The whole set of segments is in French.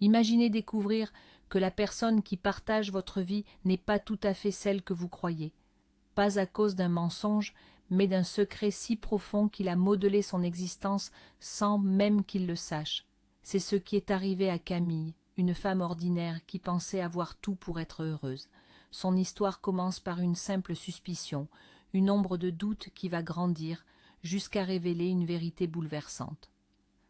Imaginez découvrir que la personne qui partage votre vie n'est pas tout à fait celle que vous croyez. Pas à cause d'un mensonge, mais d'un secret si profond qu'il a modelé son existence sans même qu'il le sache. C'est ce qui est arrivé à Camille, une femme ordinaire qui pensait avoir tout pour être heureuse. Son histoire commence par une simple suspicion, une ombre de doute qui va grandir jusqu'à révéler une vérité bouleversante.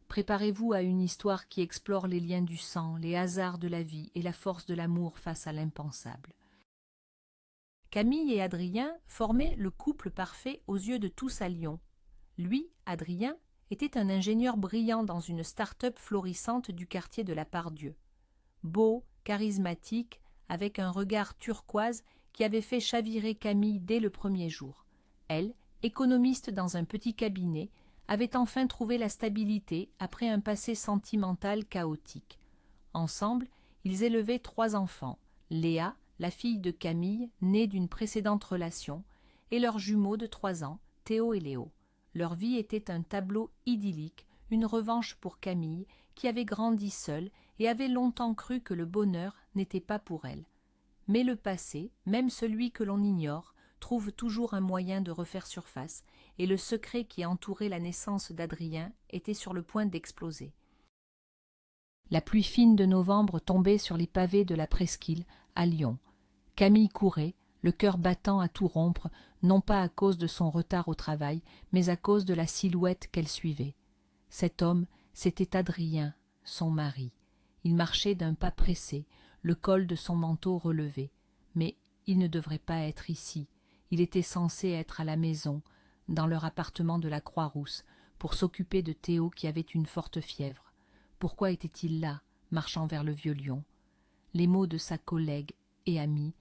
Préparez-vous à une histoire qui explore les liens du sang, les hasards de la vie et la force de l'amour face à l'impensable. Camille et Adrien formaient le couple parfait aux yeux de tous à Lyon. Lui, Adrien, était un ingénieur brillant dans une start-up florissante du quartier de la Part-Dieu. Beau, charismatique, avec un regard turquoise qui avait fait chavirer Camille dès le premier jour. Elle, économiste dans un petit cabinet, avait enfin trouvé la stabilité après un passé sentimental chaotique. Ensemble, ils élevaient 3 enfants, Léa, la fille de Camille, née d'une précédente relation, et leurs jumeaux de 3 ans, Théo et Léo. Leur vie était un tableau idyllique, une revanche pour Camille, qui avait grandi seule et avait longtemps cru que le bonheur n'était pas pour elle. Mais le passé, même celui que l'on ignore, trouve toujours un moyen de refaire surface, et le secret qui entourait la naissance d'Adrien était sur le point d'exploser. La pluie fine de novembre tombait sur les pavés de la presqu'île, à Lyon. Camille courait, le cœur battant à tout rompre, non pas à cause de son retard au travail, mais à cause de la silhouette qu'elle suivait. Cet homme, c'était Adrien, son mari. Il marchait d'un pas pressé, le col de son manteau relevé. Mais il ne devrait pas être ici. Il était censé être à la maison, dans leur appartement de la Croix-Rousse, pour s'occuper de Théo qui avait une forte fièvre. Pourquoi était-il là, marchant vers le vieux lion? Les mots de sa collègue et amie,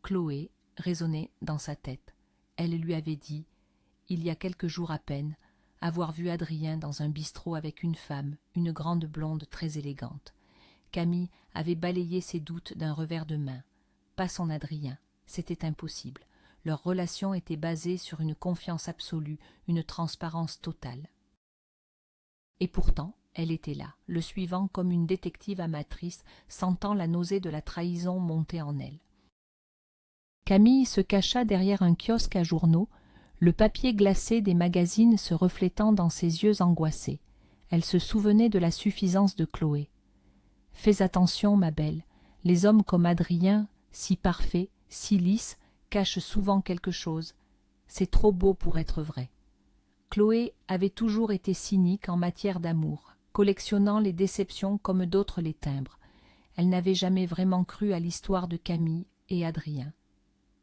Chloé, résonnaient dans sa tête. Elle lui avait dit, il y a quelques jours à peine, avoir vu Adrien dans un bistrot avec une femme, une grande blonde très élégante. Camille avait balayé ses doutes d'un revers de main. Pas son Adrien, c'était impossible. Leur relation était basée sur une confiance absolue, une transparence totale. Et pourtant, elle était là, le suivant comme une détective amatrice, sentant la nausée de la trahison monter en elle. Camille se cacha derrière un kiosque à journaux, le papier glacé des magazines se reflétant dans ses yeux angoissés. Elle se souvenait de la suffisance de Chloé. « Fais attention, ma belle, les hommes comme Adrien, si parfaits, si lisses, cachent souvent quelque chose. C'est trop beau pour être vrai. » Chloé avait toujours été cynique en matière d'amour, collectionnant les déceptions comme d'autres les timbres. Elle n'avait jamais vraiment cru à l'histoire de Camille et Adrien.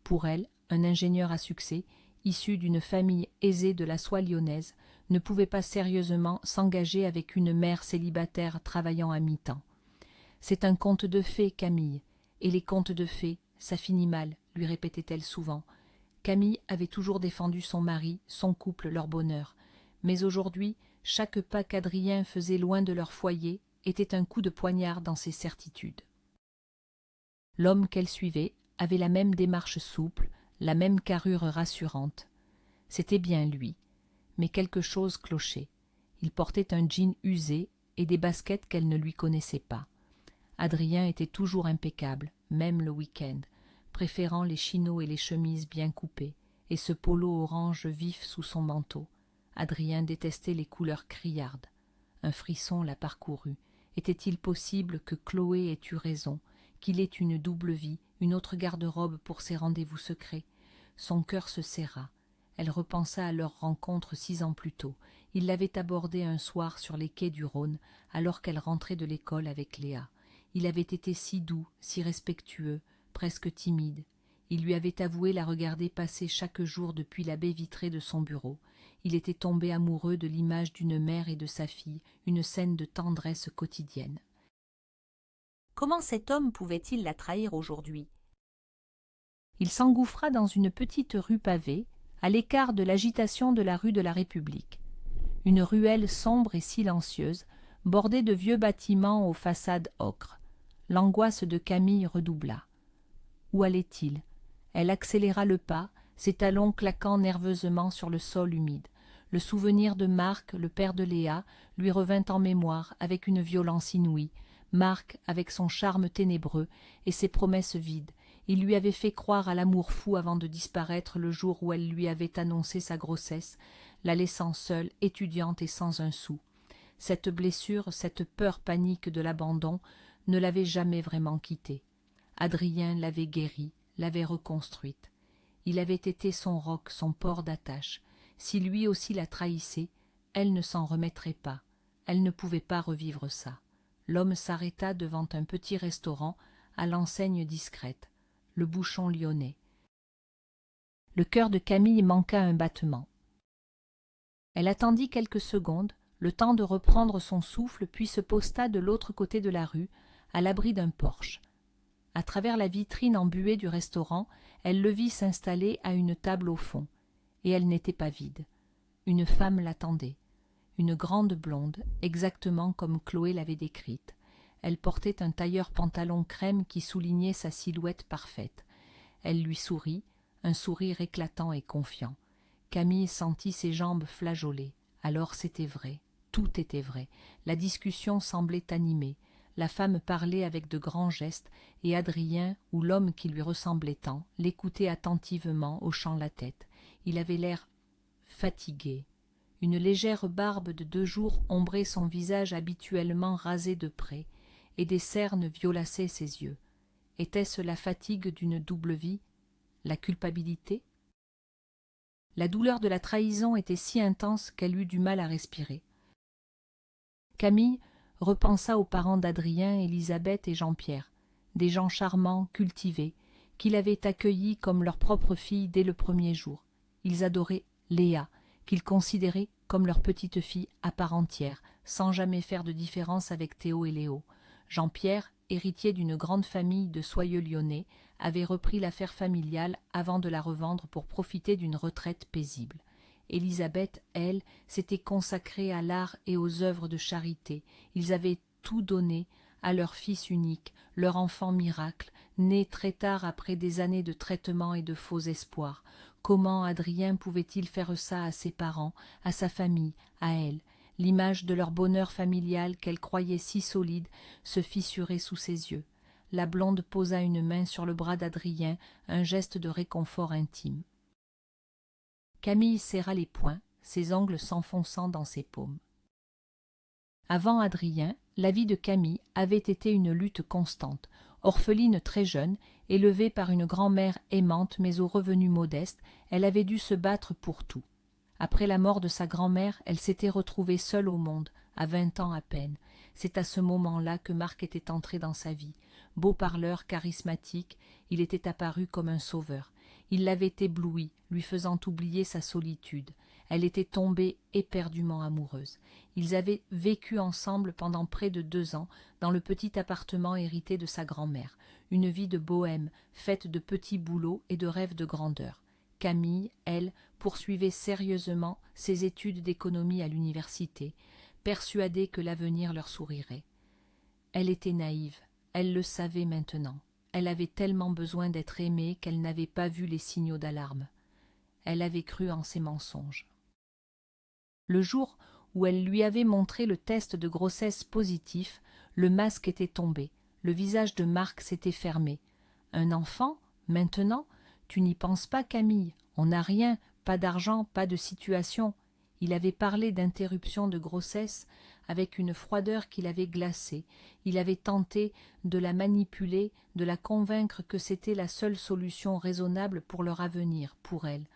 Pour elle, un ingénieur à succès, issu d'une famille aisée de la soie lyonnaise, ne pouvait pas sérieusement s'engager avec une mère célibataire travaillant à mi-temps. « C'est un conte de fées, Camille, et les contes de fées, ça finit mal, lui répétait-elle souvent. Camille avait toujours défendu son mari, son couple, leur bonheur. Mais aujourd'hui, chaque pas qu'Adrien faisait loin de leur foyer était un coup de poignard dans ses certitudes. L'homme qu'elle suivait avait la même démarche souple, la même carrure rassurante. C'était bien lui, mais quelque chose clochait. Il portait un jean usé et des baskets qu'elle ne lui connaissait pas. Adrien était toujours impeccable, même le week-end, préférant les chinos et les chemises bien coupées, et ce polo orange vif sous son manteau. Adrien détestait les couleurs criardes. Un frisson la parcourut. Était-il possible que Chloé ait eu raison, qu'il ait une double vie, une autre garde-robe pour ses rendez-vous secrets? Son cœur se serra. Elle repensa à leur rencontre 6 ans plus tôt. Il l'avait abordée un soir sur les quais du Rhône, alors qu'elle rentrait de l'école avec Léa. Il avait été si doux, si respectueux, presque timide. Il lui avait avoué la regarder passer chaque jour depuis la baie vitrée de son bureau. Il était tombé amoureux de l'image d'une mère et de sa fille, une scène de tendresse quotidienne. Comment cet homme pouvait-il la trahir aujourd'hui? Il s'engouffra dans une petite rue pavée, à l'écart de l'agitation de la rue de la République. Une ruelle sombre et silencieuse, bordée de vieux bâtiments aux façades ocre. L'angoisse de Camille redoubla. Où allait-il? Elle accéléra le pas, ses talons claquant nerveusement sur le sol humide. Le souvenir de Marc, le père de Léa, lui revint en mémoire avec une violence inouïe. Marc, avec son charme ténébreux et ses promesses vides, il lui avait fait croire à l'amour fou avant de disparaître le jour où elle lui avait annoncé sa grossesse, la laissant seule, étudiante et sans un sou. Cette blessure, cette peur panique de l'abandon ne l'avaient jamais vraiment quittée. Adrien l'avait guérie, l'avait reconstruite. Il avait été son roc, son port d'attache. Si lui aussi la trahissait, elle ne s'en remettrait pas. Elle ne pouvait pas revivre ça. L'homme s'arrêta devant un petit restaurant à l'enseigne discrète, le bouchon lyonnais. Le cœur de Camille manqua un battement. Elle attendit quelques secondes, le temps de reprendre son souffle, puis se posta de l'autre côté de la rue, à l'abri d'un porche. À travers la vitrine embuée du restaurant, elle le vit s'installer à une table au fond, et elle n'était pas vide. Une femme l'attendait, une grande blonde, exactement comme Chloé l'avait décrite. Elle portait un tailleur pantalon crème qui soulignait sa silhouette parfaite. Elle lui sourit, un sourire éclatant et confiant. Camille sentit ses jambes flageoler. Alors c'était vrai, tout était vrai. La discussion semblait animée. La femme parlait avec de grands gestes, et Adrien, ou l'homme qui lui ressemblait tant, l'écoutait attentivement, hochant la tête. Il avait l'air fatigué. Une légère barbe de 2 jours ombrait son visage habituellement rasé de près, et des cernes violacsaient ses yeux. Était-ce la fatigue d'une double vie? La culpabilité? La douleur de la trahison était si intense qu'elle eut du mal à respirer. Camille repensa aux parents d'Adrien, Élisabeth et Jean-Pierre, des gens charmants, cultivés, qui l'avaient accueillie comme leur propre fille dès le premier jour. Ils adoraient Léa, qu'ils considéraient comme leur petite fille à part entière, sans jamais faire de différence avec Théo et Léo. Jean-Pierre, héritier d'une grande famille de soyeux Lyonnais, avait repris l'affaire familiale avant de la revendre pour profiter d'une retraite paisible. Élisabeth, elle, s'était consacrée à l'art et aux œuvres de charité. Ils avaient tout donné à leur fils unique, leur enfant miracle, né très tard après des années de traitement et de faux espoirs. Comment Adrien pouvait-il faire ça à ses parents, à sa famille, à elle? L'image de leur bonheur familial qu'elle croyait si solide se fissurait sous ses yeux. La blonde posa une main sur le bras d'Adrien, un geste de réconfort intime. Camille serra les poings, ses ongles s'enfonçant dans ses paumes. Avant Adrien, la vie de Camille avait été une lutte constante. Orpheline très jeune, élevée par une grand-mère aimante mais aux revenus modestes, elle avait dû se battre pour tout. Après la mort de sa grand-mère, elle s'était retrouvée seule au monde, à 20 ans à peine. C'est à ce moment-là que Marc était entré dans sa vie. Beau parleur, charismatique, il était apparu comme un sauveur. Il l'avait éblouie, lui faisant oublier sa solitude. Elle était tombée éperdument amoureuse. Ils avaient vécu ensemble pendant près de 2 ans dans le petit appartement hérité de sa grand-mère. Une vie de bohème, faite de petits boulots et de rêves de grandeur. Camille, elle, poursuivait sérieusement ses études d'économie à l'université, persuadée que l'avenir leur sourirait. Elle était naïve, elle le savait maintenant. Elle avait tellement besoin d'être aimée qu'elle n'avait pas vu les signaux d'alarme. Elle avait cru en ses mensonges. Le jour où elle lui avait montré le test de grossesse positif, le masque était tombé, le visage de Marc s'était fermé. Un enfant, maintenant? Tu n'y penses pas, Camille, on n'a rien, pas d'argent, pas de situation. Il avait parlé d'interruption de grossesse avec une froideur qui l'avait glacée. Il avait tenté de la manipuler, de la convaincre que c'était la seule solution raisonnable pour leur avenir, pour elle.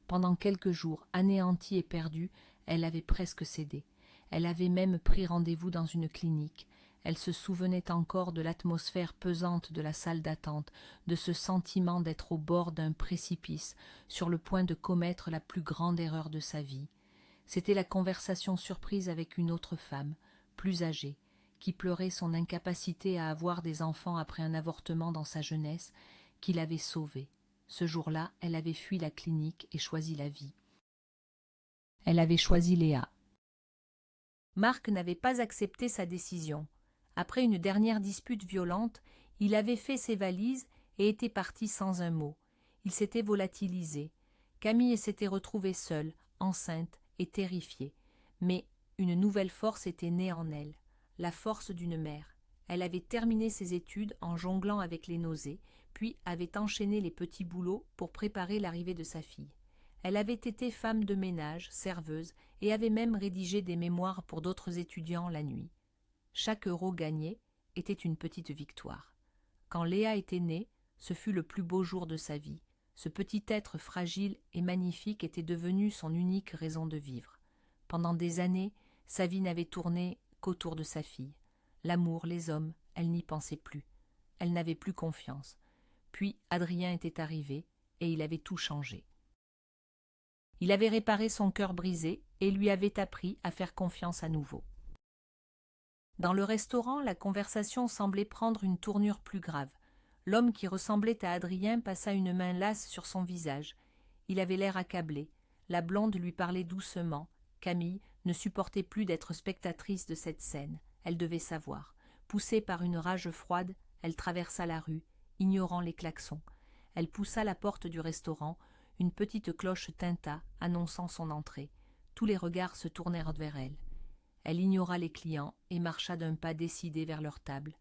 Pendant quelques jours, anéantie et perdue, elle avait presque cédé. Elle avait même pris rendez-vous dans une clinique. Elle se souvenait encore de l'atmosphère pesante de la salle d'attente, de ce sentiment d'être au bord d'un précipice, sur le point de commettre la plus grande erreur de sa vie. C'était la conversation surprise avec une autre femme, plus âgée, qui pleurait son incapacité à avoir des enfants après un avortement dans sa jeunesse, qui l'avait sauvée. Ce jour-là, elle avait fui la clinique et choisi la vie. Elle avait choisi Léa. Marc n'avait pas accepté sa décision. Après une dernière dispute violente, il avait fait ses valises et était parti sans un mot. Il s'était volatilisé. Camille s'était retrouvée seule, enceinte et terrifiée. Mais une nouvelle force était née en elle, la force d'une mère. Elle avait terminé ses études en jonglant avec les nausées, puis avait enchaîné les petits boulots pour préparer l'arrivée de sa fille. Elle avait été femme de ménage, serveuse, et avait même rédigé des mémoires pour d'autres étudiants la nuit. Chaque euro gagné était une petite victoire. Quand Léa était née, ce fut le plus beau jour de sa vie. Ce petit être fragile et magnifique était devenu son unique raison de vivre. Pendant des années, sa vie n'avait tourné qu'autour de sa fille. L'amour, les hommes, elle n'y pensait plus. Elle n'avait plus confiance. Puis Adrien était arrivé, et il avait tout changé. Il avait réparé son cœur brisé et lui avait appris à faire confiance à nouveau. Dans le restaurant, la conversation semblait prendre une tournure plus grave. L'homme qui ressemblait à Adrien passa une main lasse sur son visage. Il avait l'air accablé. La blonde lui parlait doucement. Camille ne supportait plus d'être spectatrice de cette scène. Elle devait savoir. Poussée par une rage froide, elle traversa la rue, ignorant les klaxons. Elle poussa la porte du restaurant. Une petite cloche tinta, annonçant son entrée. Tous les regards se tournèrent vers elle. Elle ignora les clients et marcha d'un pas décidé vers leur table.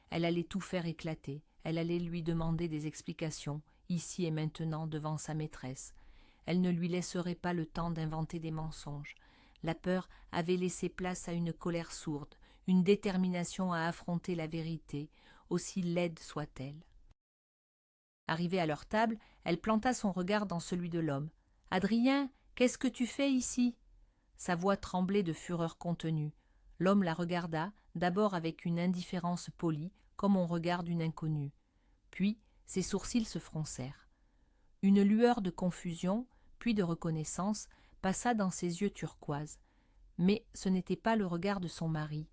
Elle allait tout faire éclater. Elle allait lui demander des explications, ici et maintenant, devant sa maîtresse. Elle ne lui laisserait pas le temps d'inventer des mensonges. La peur avait laissé place à une colère sourde, une détermination à affronter la vérité, aussi laide soit-elle. Arrivée à leur table, elle planta son regard dans celui de l'homme. « Adrien, qu'est-ce que tu fais ici ?» Sa voix tremblait de fureur contenue. L'homme la regarda, d'abord avec une indifférence polie, comme on regarde une inconnue. Puis ses sourcils se froncèrent. Une lueur de confusion, puis de reconnaissance, passa dans ses yeux turquoises. Mais ce n'était pas le regard de son mari.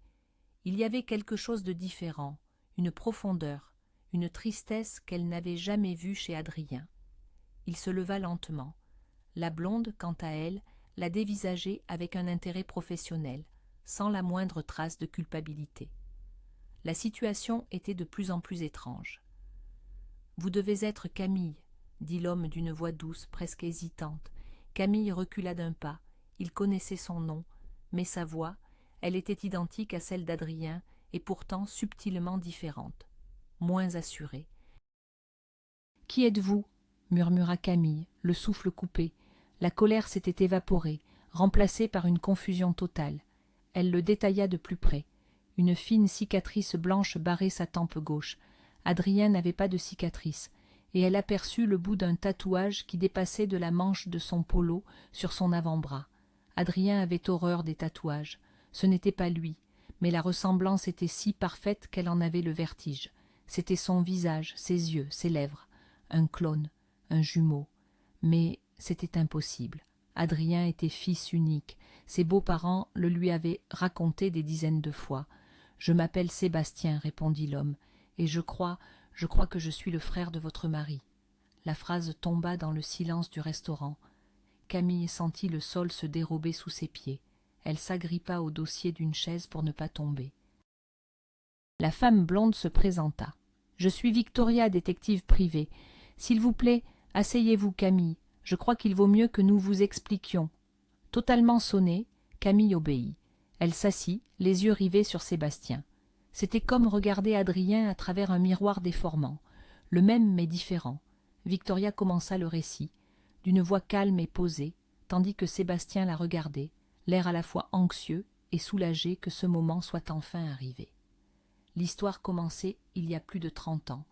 Il y avait quelque chose de différent, une profondeur, une tristesse qu'elle n'avait jamais vue chez Adrien. Il se leva lentement. La blonde, quant à elle, la dévisageait avec un intérêt professionnel, sans la moindre trace de culpabilité. La situation était de plus en plus étrange. « Vous devez être Camille, » dit l'homme d'une voix douce, presque hésitante. Camille recula d'un pas. Il connaissait son nom, mais sa voix, elle était identique à celle d'Adrien, et pourtant subtilement différente, moins assurée. « Qui êtes-vous » murmura Camille, le souffle coupé. La colère s'était évaporée, remplacée par une confusion totale. Elle le détailla de plus près. Une fine cicatrice blanche barrait sa tempe gauche. Adrien n'avait pas de cicatrice, et elle aperçut le bout d'un tatouage qui dépassait de la manche de son polo sur son avant-bras. Adrien avait horreur des tatouages. Ce n'était pas lui, mais la ressemblance était si parfaite qu'elle en avait le vertige. C'était son visage, ses yeux, ses lèvres. Un clone, un jumeau. Mais c'était impossible. Adrien était fils unique. Ses beaux-parents le lui avaient raconté des dizaines de fois. « Je m'appelle Sébastien, répondit l'homme, et je crois que je suis le frère de votre mari. » La phrase tomba dans le silence du restaurant. Camille sentit le sol se dérober sous ses pieds. Elle s'agrippa au dossier d'une chaise pour ne pas tomber. La femme blonde se présenta. « Je suis Victoria, détective privée. S'il vous plaît, asseyez-vous, Camille. Je crois qu'il vaut mieux que nous vous expliquions. » Totalement sonnée, Camille obéit. Elle s'assit, les yeux rivés sur Sébastien. C'était comme regarder Adrien à travers un miroir déformant, le même mais différent. Victoria commença le récit, d'une voix calme et posée, tandis que Sébastien la regardait, l'air à la fois anxieux et soulagé que ce moment soit enfin arrivé. L'histoire commençait il y a plus de 30 ans,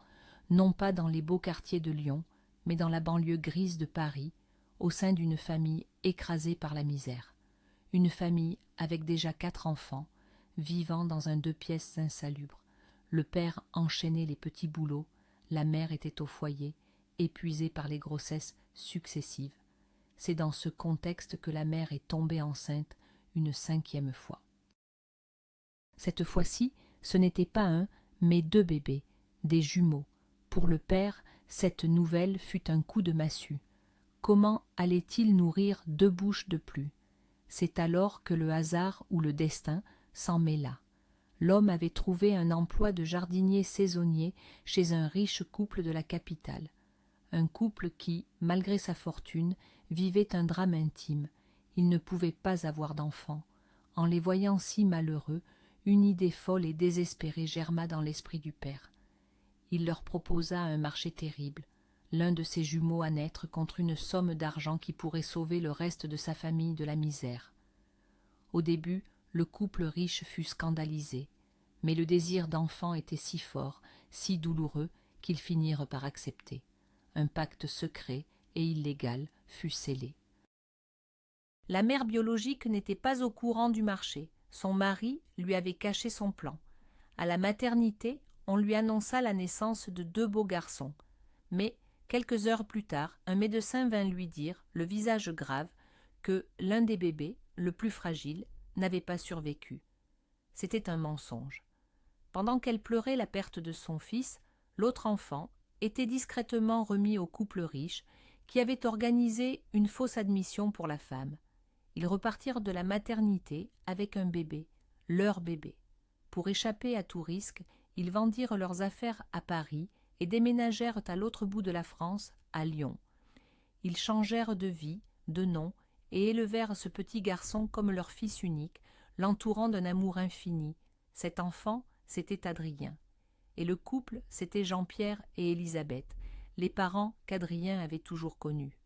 non pas dans les beaux quartiers de Lyon, mais dans la banlieue grise de Paris, au sein d'une famille écrasée par la misère. Une famille avec déjà 4 enfants, vivant dans un 2 pièces insalubre. Le père enchaînait les petits boulots, la mère était au foyer, épuisée par les grossesses successives. C'est dans ce contexte que la mère est tombée enceinte une 5e fois. Cette fois-ci, ce n'était pas un, mais 2 bébés, des jumeaux. Pour le père, cette nouvelle fut un coup de massue. Comment allait-il nourrir 2 bouches de plus? C'est alors que le hasard ou le destin s'en mêla. L'homme avait trouvé un emploi de jardinier saisonnier chez un riche couple de la capitale. Un couple qui, malgré sa fortune, vivait un drame intime. Il ne pouvait pas avoir d'enfants. En les voyant si malheureux, une idée folle et désespérée germa dans l'esprit du père. Il leur proposa un marché terrible, l'un de ses jumeaux à naître contre une somme d'argent qui pourrait sauver le reste de sa famille de la misère. Au début, le couple riche fut scandalisé, mais le désir d'enfant était si fort, si douloureux, qu'ils finirent par accepter. Un pacte secret et illégal fut scellé. La mère biologique n'était pas au courant du marché. Son mari lui avait caché son plan. À la maternité, on lui annonça la naissance de 2 beaux garçons. Mais, quelques heures plus tard, un médecin vint lui dire, le visage grave, que l'un des bébés, le plus fragile, n'avait pas survécu. C'était un mensonge. Pendant qu'elle pleurait la perte de son fils, l'autre enfant était discrètement remis au couple riche qui avait organisé une fausse admission pour la femme. Ils repartirent de la maternité avec un bébé, leur bébé. Pour échapper à tout risque, ils vendirent leurs affaires à Paris et déménagèrent à l'autre bout de la France, à Lyon. Ils changèrent de vie, de nom, et élevèrent ce petit garçon comme leur fils unique, l'entourant d'un amour infini. Cet enfant, c'était Adrien. Et le couple, c'était Jean-Pierre et Élisabeth, les parents qu'Adrien avait toujours connus.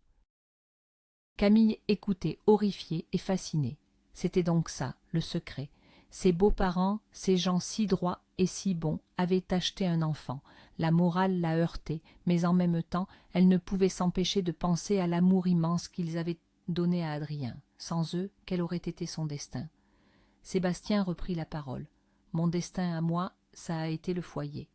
Camille écoutait, horrifiée et fascinée. C'était donc ça, le secret. Ses beaux-parents, ces gens si droits et si bons, avaient acheté un enfant. La morale la heurtait, mais en même temps, elle ne pouvait s'empêcher de penser à l'amour immense qu'ils avaient donné à Adrien. Sans eux, quel aurait été son destin? Sébastien reprit la parole. « Mon destin à moi, ça a été le foyer. »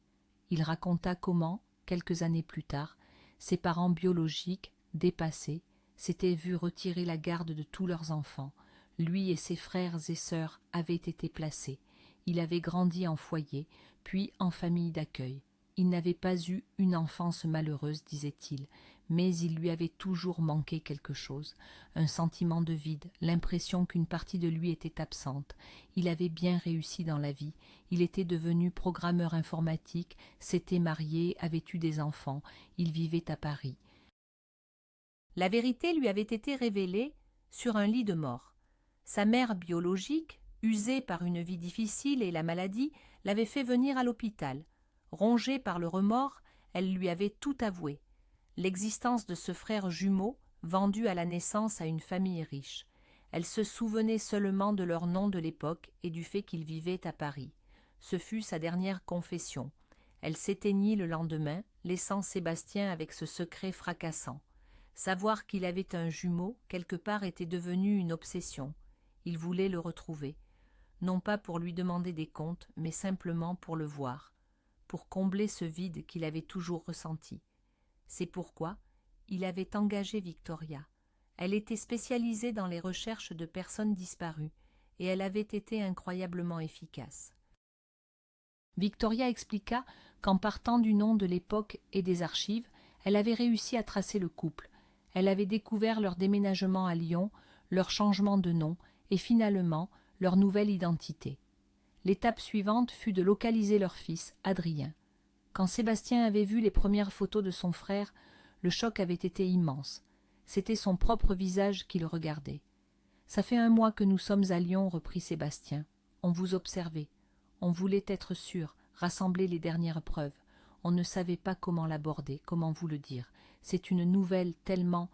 Il raconta comment, quelques années plus tard, ses parents biologiques, dépassés, s'étaient vus retirer la garde de tous leurs enfants. Lui et ses frères et sœurs avaient été placés. Il avait grandi en foyer, puis en famille d'accueil. Il n'avait pas eu une enfance malheureuse, disait-il, mais il lui avait toujours manqué quelque chose, un sentiment de vide, l'impression qu'une partie de lui était absente. Il avait bien réussi dans la vie, il était devenu programmeur informatique, s'était marié, avait eu des enfants, il vivait à Paris. La vérité lui avait été révélée sur un lit de mort. Sa mère biologique, usée par une vie difficile et la maladie, l'avait fait venir à l'hôpital. Rongée par le remords, elle lui avait tout avoué. L'existence de ce frère jumeau, vendu à la naissance à une famille riche. Elle se souvenait seulement de leur nom de l'époque et du fait qu'ils vivaient à Paris. Ce fut sa dernière confession. Elle s'éteignit le lendemain, laissant Sébastien avec ce secret fracassant. Savoir qu'il avait un jumeau, quelque part, était devenu une obsession. Il voulait le retrouver, non pas pour lui demander des comptes, mais simplement pour le voir, pour combler ce vide qu'il avait toujours ressenti. C'est pourquoi il avait engagé Victoria. Elle était spécialisée dans les recherches de personnes disparues, et elle avait été incroyablement efficace. Victoria expliqua qu'en partant du nom de l'époque et des archives, elle avait réussi à tracer le couple. Elle avait découvert leur déménagement à Lyon, leur changement de nom et finalement leur nouvelle identité. L'étape suivante fut de localiser leur fils, Adrien. Quand Sébastien avait vu les premières photos de son frère, le choc avait été immense. C'était son propre visage qui le regardait. « Ça fait 1 mois que nous sommes à Lyon, reprit Sébastien. On vous observait. On voulait être sûr, rassembler les dernières preuves. On ne savait pas comment l'aborder, comment vous le dire. C'est une nouvelle tellement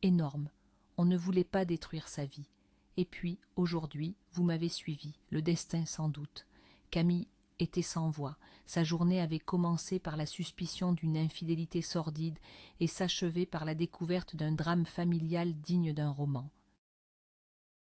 énorme. On ne voulait pas détruire sa vie. Et puis, aujourd'hui, vous m'avez suivi, le destin sans doute. » Camille était sans voix. Sa journée avait commencé par la suspicion d'une infidélité sordide et s'achevait par la découverte d'un drame familial digne d'un roman.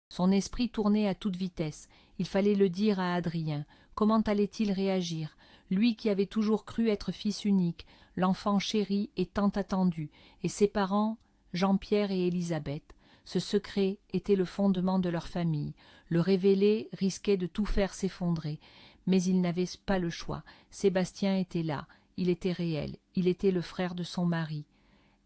Son esprit tournait à toute vitesse. Il fallait le dire à Adrien. Comment allait-il réagir? Lui qui avait toujours cru être fils unique, l'enfant chéri et tant attendu, et ses parents, Jean-Pierre et Élisabeth. Ce secret était le fondement de leur famille. Le révéler risquait de tout faire s'effondrer. Mais il n'avait pas le choix. Sébastien était là. Il était réel. Il était le frère de son mari.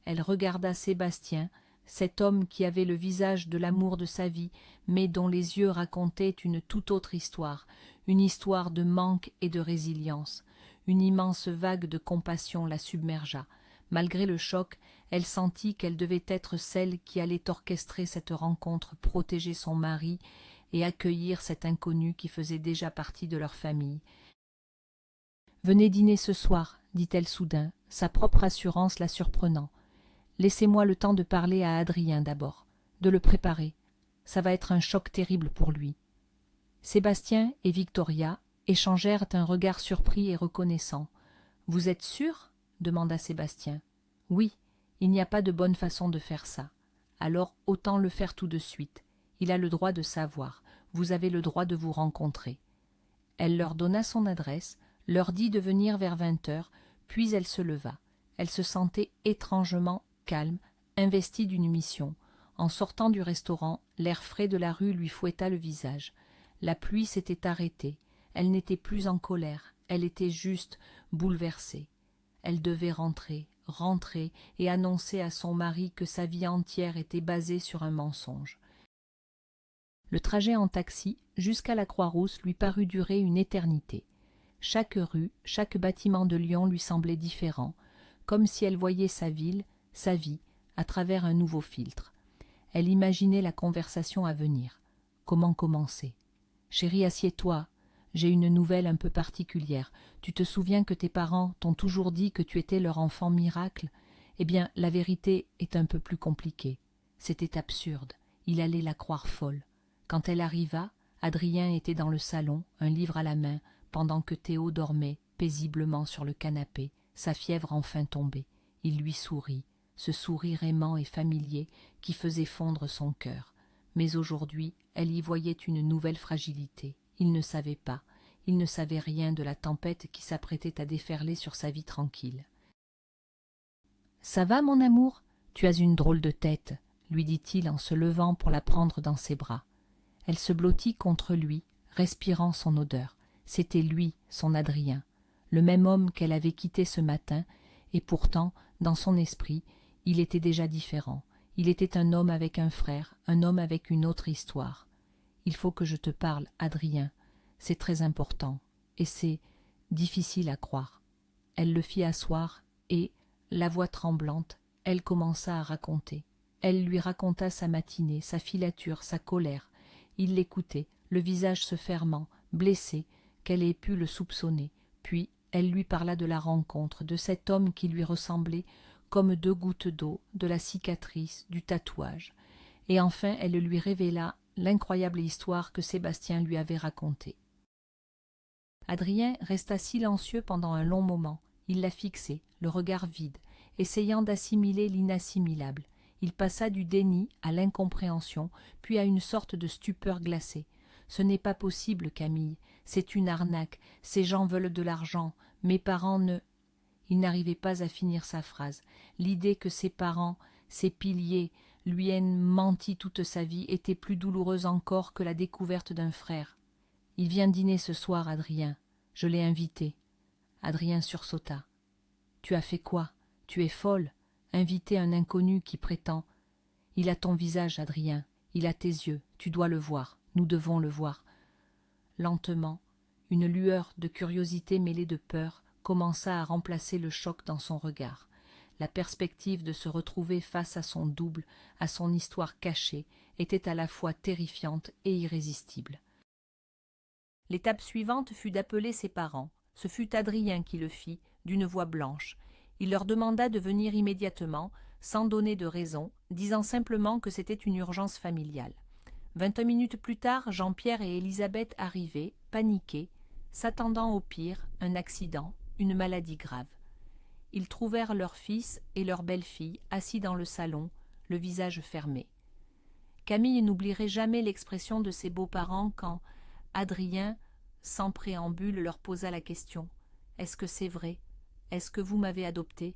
Elle regarda Sébastien, cet homme qui avait le visage de l'amour de sa vie, mais dont les yeux racontaient une toute autre histoire, une histoire de manque et de résilience. Une immense vague de compassion la submergea. Malgré le choc, elle sentit qu'elle devait être celle qui allait orchestrer cette rencontre, protéger son mari et accueillir cet inconnu qui faisait déjà partie de leur famille. « Venez dîner ce soir, dit-elle soudain, sa propre assurance la surprenant. Laissez-moi le temps de parler à Adrien d'abord, de le préparer. Ça va être un choc terrible pour lui. » Sébastien et Victoria échangèrent un regard surpris et reconnaissant. « Vous êtes sûr ?» demanda Sébastien. « Oui, il n'y a pas de bonne façon de faire ça. Alors autant le faire tout de suite. Il a le droit de savoir. Vous avez le droit de vous rencontrer. » Elle leur donna son adresse, leur dit de venir vers 20 h, puis elle se leva. Elle se sentait étrangement calme, investie d'une mission. En sortant du restaurant, l'air frais de la rue lui fouetta le visage. La pluie s'était arrêtée. Elle n'était plus en colère. Elle était juste bouleversée. Elle devait rentrer et annoncer à son mari que sa vie entière était basée sur un mensonge. Le trajet en taxi jusqu'à la Croix-Rousse lui parut durer une éternité. Chaque rue, chaque bâtiment de Lyon lui semblait différent, comme si elle voyait sa ville, sa vie, à travers un nouveau filtre. Elle imaginait la conversation à venir. Comment commencer ? « Chérie, assieds-toi. J'ai une nouvelle un peu particulière. Tu te souviens que tes parents t'ont toujours dit que tu étais leur enfant miracle ? Eh bien, la vérité est un peu plus compliquée. C'était absurde. Il allait la croire folle. Quand elle arriva, Adrien était dans le salon, un livre à la main, pendant que Théo dormait paisiblement sur le canapé, sa fièvre enfin tombée. Il lui sourit, ce sourire aimant et familier qui faisait fondre son cœur. Mais aujourd'hui, elle y voyait une nouvelle fragilité. Il ne savait pas, il ne savait rien de la tempête qui s'apprêtait à déferler sur sa vie tranquille. « Ça va, mon amour ? Tu as une drôle de tête, » lui dit-il en se levant pour la prendre dans ses bras. Elle se blottit contre lui, respirant son odeur. C'était lui, son Adrien, le même homme qu'elle avait quitté ce matin, et pourtant, dans son esprit, il était déjà différent. Il était un homme avec un frère, un homme avec une autre histoire. « Il faut que je te parle, Adrien. C'est très important, et c'est difficile à croire. » Elle le fit asseoir, et, la voix tremblante, elle commença à raconter. Elle lui raconta sa matinée, sa filature, sa colère. Il l'écoutait, le visage se fermant, blessé, qu'elle ait pu le soupçonner. Puis elle lui parla de la rencontre, de cet homme qui lui ressemblait comme deux gouttes d'eau, de la cicatrice, du tatouage. Et enfin elle lui révéla l'incroyable histoire que Sébastien lui avait racontée. Adrien resta silencieux pendant un long moment. Il la fixait, le regard vide, essayant d'assimiler l'inassimilable. Il passa du déni à l'incompréhension, puis à une sorte de stupeur glacée. « Ce n'est pas possible, Camille. C'est une arnaque. Ces gens veulent de l'argent. Mes parents ne... » Il n'arrivait pas à finir sa phrase. L'idée que ses parents, ses piliers, lui aient menti toute sa vie était plus douloureuse encore que la découverte d'un frère. « Il vient dîner ce soir, Adrien. Je l'ai invité. » Adrien sursauta. « Tu as fait quoi? Tu es folle? Inviter un inconnu qui prétend... » « Il a ton visage, Adrien. Il a tes yeux. Tu dois le voir. Nous devons le voir. » Lentement, une lueur de curiosité mêlée de peur commença à remplacer le choc dans son regard. La perspective de se retrouver face à son double, à son histoire cachée, était à la fois terrifiante et irrésistible. L'étape suivante fut d'appeler ses parents. Ce fut Adrien qui le fit, d'une voix blanche. Il leur demanda de venir immédiatement, sans donner de raison, disant simplement que c'était une urgence familiale. 21 minutes plus tard, Jean-Pierre et Elisabeth arrivaient, paniqués, s'attendant au pire, un accident, une maladie grave. Ils trouvèrent leur fils et leur belle-fille assis dans le salon, le visage fermé. Camille n'oublierait jamais l'expression de ses beaux-parents quand Adrien, sans préambule, leur posa la question « Est-ce que c'est vrai? Est-ce que vous m'avez adopté ?»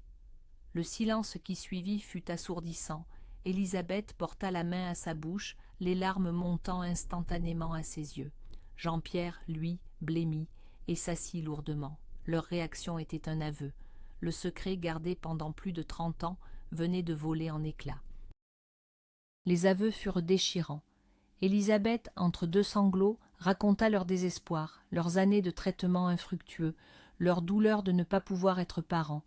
Le silence qui suivit fut assourdissant. Elisabeth porta la main à sa bouche, les larmes montant instantanément à ses yeux. Jean-Pierre, lui, blêmit et s'assit lourdement. Leur réaction était un aveu. Le secret gardé pendant plus de 30 ans venait de voler en éclats. Les aveux furent déchirants. Elisabeth, entre deux sanglots, raconta leur désespoir, leurs années de traitement infructueux, leur douleur de ne pas pouvoir être parents.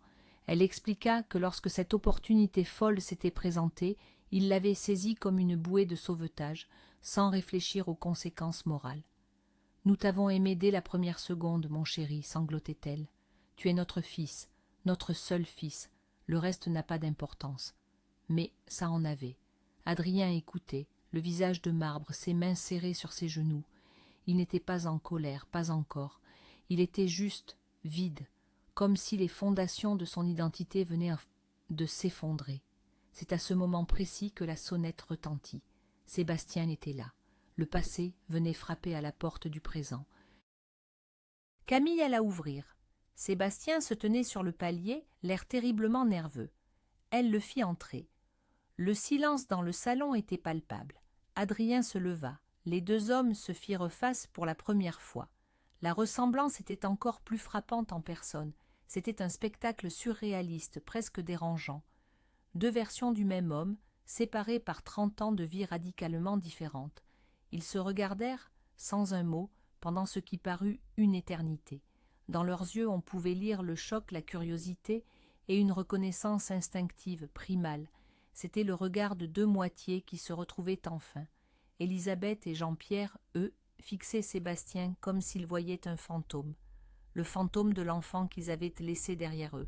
Elle expliqua que lorsque cette opportunité folle s'était présentée, il l'avait saisie comme une bouée de sauvetage, sans réfléchir aux conséquences morales. « Nous t'avons aimé dès la première seconde, mon chéri, sanglotait-elle. Tu es notre fils, notre seul fils, le reste n'a pas d'importance. » Mais ça en avait. Adrien écoutait, le visage de marbre, ses mains serrées sur ses genoux. Il n'était pas en colère, pas encore. Il était juste vide, comme si les fondations de son identité venaient de s'effondrer. C'est à ce moment précis que la sonnette retentit. Sébastien était là. Le passé venait frapper à la porte du présent. Camille alla ouvrir. Sébastien se tenait sur le palier, l'air terriblement nerveux. Elle le fit entrer. Le silence dans le salon était palpable. Adrien se leva. Les deux hommes se firent face pour la première fois. La ressemblance était encore plus frappante en personne. C'était un spectacle surréaliste, presque dérangeant. Deux versions du même homme, séparées par 30 ans de vie radicalement différentes. Ils se regardèrent, sans un mot, pendant ce qui parut une éternité. Dans leurs yeux on pouvait lire le choc, la curiosité et une reconnaissance instinctive, primale. C'était le regard de deux moitiés qui se retrouvaient enfin. Élisabeth et Jean-Pierre, eux, fixaient Sébastien comme s'ils voyaient un fantôme, le fantôme de l'enfant qu'ils avaient laissé derrière eux.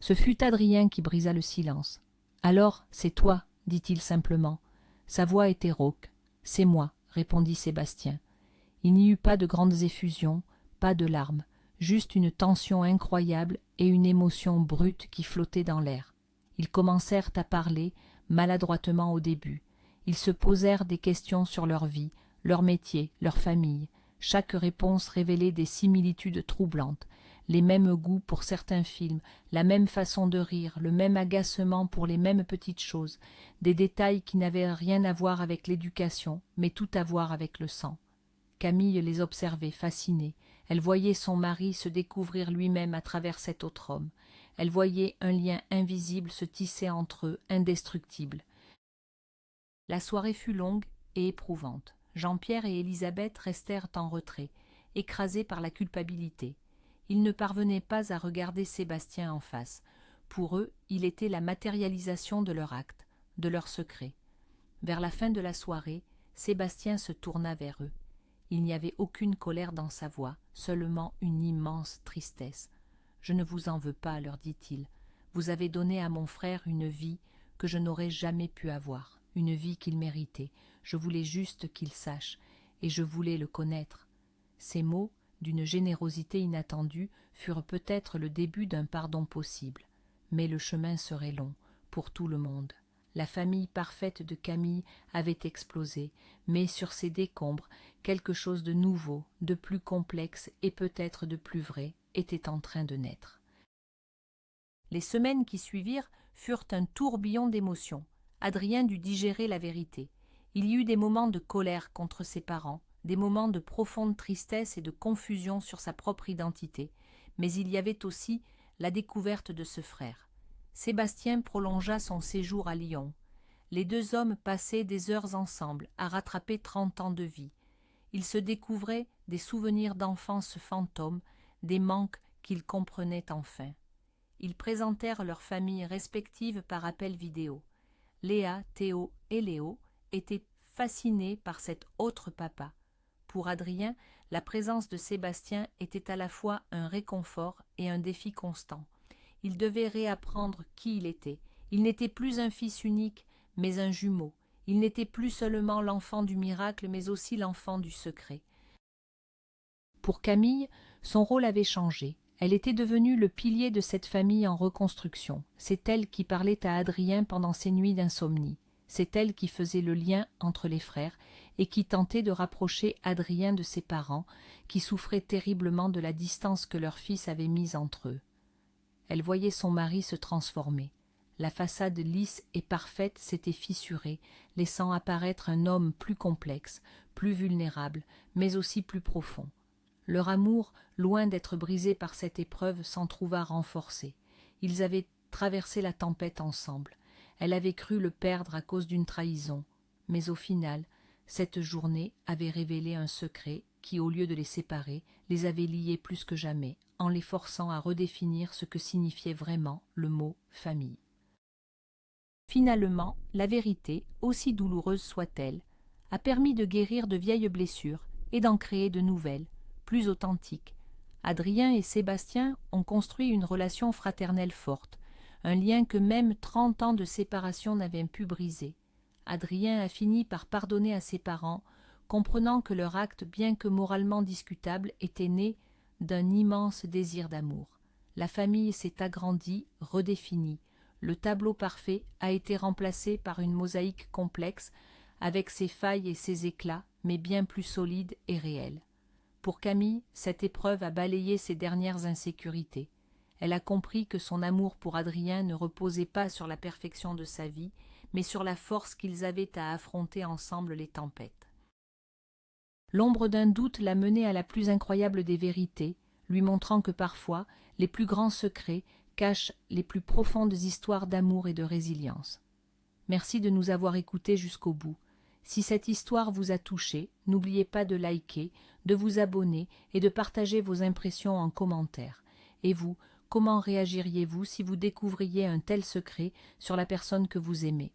Ce fut Adrien qui brisa le silence. « Alors, c'est toi, dit-il simplement. » Sa voix était rauque. « C'est moi, répondit Sébastien. Il n'y eut pas de grandes effusions, pas de larmes, juste une tension incroyable et une émotion brute qui flottait dans l'air. Ils commencèrent à parler, maladroitement au début. Ils se posèrent des questions sur leur vie, leur métier, leur famille. Chaque réponse révélait des similitudes troublantes, les mêmes goûts pour certains films, la même façon de rire, le même agacement pour les mêmes petites choses, des détails qui n'avaient rien à voir avec l'éducation, mais tout à voir avec le sang. Camille les observait, fascinée. Elle voyait son mari se découvrir lui-même à travers cet autre homme. Elle voyait un lien invisible se tisser entre eux, indestructible. La soirée fut longue et éprouvante. Jean-Pierre et Élisabeth restèrent en retrait, écrasés par la culpabilité. Ils ne parvenaient pas à regarder Sébastien en face. Pour eux, il était la matérialisation de leur acte, de leur secret. Vers la fin de la soirée, Sébastien se tourna vers eux. Il n'y avait aucune colère dans sa voix, seulement une immense tristesse. « Je ne vous en veux pas, leur dit-il. Vous avez donné à mon frère une vie que je n'aurais jamais pu avoir, une vie qu'il méritait. Je voulais juste qu'il sache, et je voulais le connaître. » Ces mots, d'une générosité inattendue, furent peut-être le début d'un pardon possible. Mais le chemin serait long, pour tout le monde. La famille parfaite de Camille avait explosé, mais sur ses décombres, quelque chose de nouveau, de plus complexe et peut-être de plus vrai était en train de naître. Les semaines qui suivirent furent un tourbillon d'émotions. Adrien dut digérer la vérité. Il y eut des moments de colère contre ses parents, des moments de profonde tristesse et de confusion sur sa propre identité, mais il y avait aussi la découverte de ce frère. Sébastien prolongea son séjour à Lyon. Les deux hommes passaient des heures ensemble, à rattraper 30 ans de vie. Ils se découvraient des souvenirs d'enfance fantômes, des manques qu'ils comprenaient enfin. Ils présentèrent leurs familles respectives par appel vidéo. Léa, Théo et Léo étaient fascinés par cet autre papa. Pour Adrien, la présence de Sébastien était à la fois un réconfort et un défi constant. Il devait réapprendre qui il était. Il n'était plus un fils unique, mais un jumeau. Il n'était plus seulement l'enfant du miracle, mais aussi l'enfant du secret. Pour Camille, son rôle avait changé. Elle était devenue le pilier de cette famille en reconstruction. C'est elle qui parlait à Adrien pendant ses nuits d'insomnie. C'est elle qui faisait le lien entre les frères et qui tentait de rapprocher Adrien de ses parents, qui souffraient terriblement de la distance que leur fils avait mise entre eux. Elle voyait son mari se transformer. La façade lisse et parfaite s'était fissurée, laissant apparaître un homme plus complexe, plus vulnérable, mais aussi plus profond. Leur amour, loin d'être brisé par cette épreuve, s'en trouva renforcé. Ils avaient traversé la tempête ensemble. Elle avait cru le perdre à cause d'une trahison. Mais au final, cette journée avait révélé un secret qui, au lieu de les séparer, les avait liés plus que jamais, en les forçant à redéfinir ce que signifiait vraiment le mot « famille ». Finalement, la vérité, aussi douloureuse soit-elle, a permis de guérir de vieilles blessures et d'en créer de nouvelles, plus authentiques. Adrien et Sébastien ont construit une relation fraternelle forte, un lien que même 30 ans de séparation n'avaient pu briser. Adrien a fini par pardonner à ses parents, comprenant que leur acte, bien que moralement discutable, était né d'un immense désir d'amour. La famille s'est agrandie, redéfinie. Le tableau parfait a été remplacé par une mosaïque complexe, avec ses failles et ses éclats, mais bien plus solide et réelle. Pour Camille, cette épreuve a balayé ses dernières insécurités. Elle a compris que son amour pour Adrien ne reposait pas sur la perfection de sa vie, mais sur la force qu'ils avaient à affronter ensemble les tempêtes. L'ombre d'un doute l'a menée à la plus incroyable des vérités, lui montrant que parfois, les plus grands secrets cachent les plus profondes histoires d'amour et de résilience. Merci de nous avoir écoutés jusqu'au bout. Si cette histoire vous a touché, n'oubliez pas de liker, de vous abonner et de partager vos impressions en commentaire. Et vous, comment réagiriez-vous si vous découvriez un tel secret sur la personne que vous aimez ?